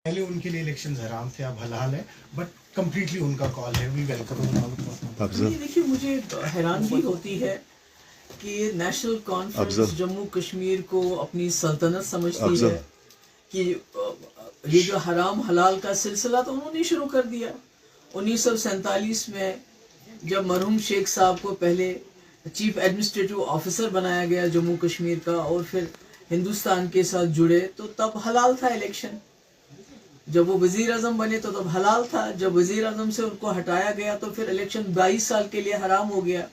پہلے ان کے لیے الیکشنز حرام تھے، اب حلال ہے، بٹ کمپلیٹلی ان کا کال ہے. We welcome. دیکھیے مجھے حیرانگی ہوتی ہے کہ نیشنل کانفرنس جموں کشمیر کو اپنی سلطنت سمجھتی ہے کہ یہ جو حرام حلال کا سلسلہ تو انہوں نے شروع کر دیا 1947 میں، جب مرحوم شیخ صاحب کو پہلے چیف ایڈمنسٹریٹو آفیسر بنایا گیا جموں کشمیر کا، اور پھر ہندوستان کے ساتھ جڑے تو تب حلال تھا الیکشن. جب وہ وزیر اعظم بنے تو تب حلال تھا، جب وزیر اعظم سے ان کو ہٹایا گیا تو پھر الیکشن 22 سال کے لیے حرام ہو گیا.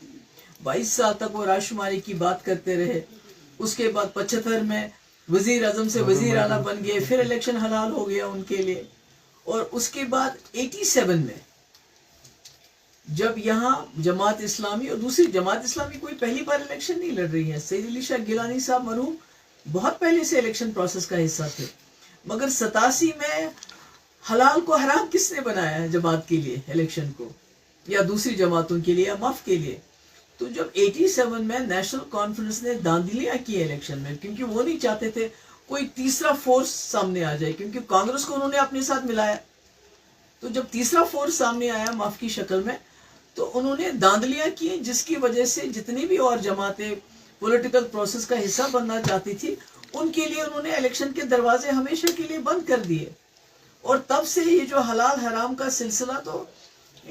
22 سال تک وہ رائے شماری کی بات کرتے رہے. اس کے بعد 75 میں وزیر اعظم سے وزیر اعلیٰ بن گئے، پھر الیکشن حلال ہو گیا ان کے لیے. اور اس کے بعد 87 میں جب یہاں جماعت اسلامی اور دوسری جماعت اسلامی کوئی پہلی بار الیکشن نہیں لڑ رہی ہے، سید علی شاہ گیلانی صاحب مرحوم بہت پہلے سے الیکشن پروسیس کا حصہ تھے، مگر 87 میں حلال کو حرام کس نے بنایا ہے جماعت کے لیے الیکشن کو، یا دوسری جماعتوں کے لیے یا مف کے لیے. تو جب 87 میں نیشنل کانفرنس نے داندلیاں کی الیکشن میں، کیونکہ وہ نہیں چاہتے تھے کوئی تیسرا فورس سامنے آ جائے، کیونکہ کانگریس کو انہوں نے اپنے ساتھ ملایا. تو جب تیسرا فورس سامنے آیا مف کی شکل میں تو انہوں نے داندلیاں کی، جس کی وجہ سے جتنی بھی اور جماعتیں پولیٹیکل پروسیس کا حصہ بننا چاہتی تھی ان کے لیے انہوں نے الیکشن کے دروازے ہمیشہ کے لیے بند کر دیے. اور تب سے یہ جو حلال حرام کا سلسلہ تو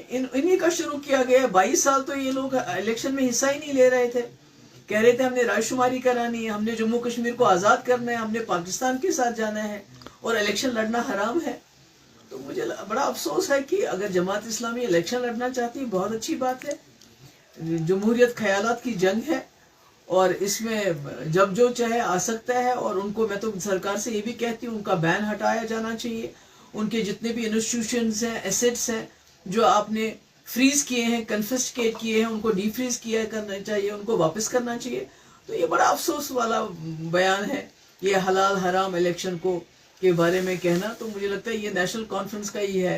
انہی کا شروع کیا گیا. 22 سال تو یہ لوگ الیکشن میں حصہ ہی نہیں لے رہے تھے، کہہ رہے تھے ہم نے رائے شماری کرانی ہے، ہم نے جموں کشمیر کو آزاد کرنا ہے، ہم نے پاکستان کے ساتھ جانا ہے، اور الیکشن لڑنا حرام ہے. تو مجھے بڑا افسوس ہے کہ اگر جماعت اسلامی الیکشن لڑنا چاہتی ہے بہت اچھی بات ہے. جمہوریت خیالات کی جنگ ہے اور اس میں جب جو چاہے آ سکتا ہے، اور ان کو میں تو سرکار سے یہ بھی کہتی ہوں ان کا بین ہٹایا جانا چاہیے. ان کے جتنے بھی انسٹیٹیوشنز ہیں، ایسٹس ہیں جو آپ نے فریز کیے ہیں، کنفسکیٹ کیے ہیں، ان کو ڈی فریز کیا کرنا چاہیے، ان کو واپس کرنا چاہیے. تو یہ بڑا افسوس والا بیان ہے یہ حلال حرام الیکشن کو کے بارے میں کہنا. تو مجھے لگتا ہے یہ نیشنل کانفرنس کا ہی ہے،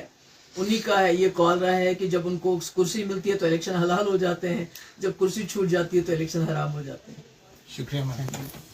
انہی کا ہے یہ کال رہا ہے کہ جب ان کو کرسی ملتی ہے تو الیکشن حلال ہو جاتے ہیں، جب کرسی چھوٹ جاتی ہے تو الیکشن حرام ہو جاتے ہیں. شکریہ.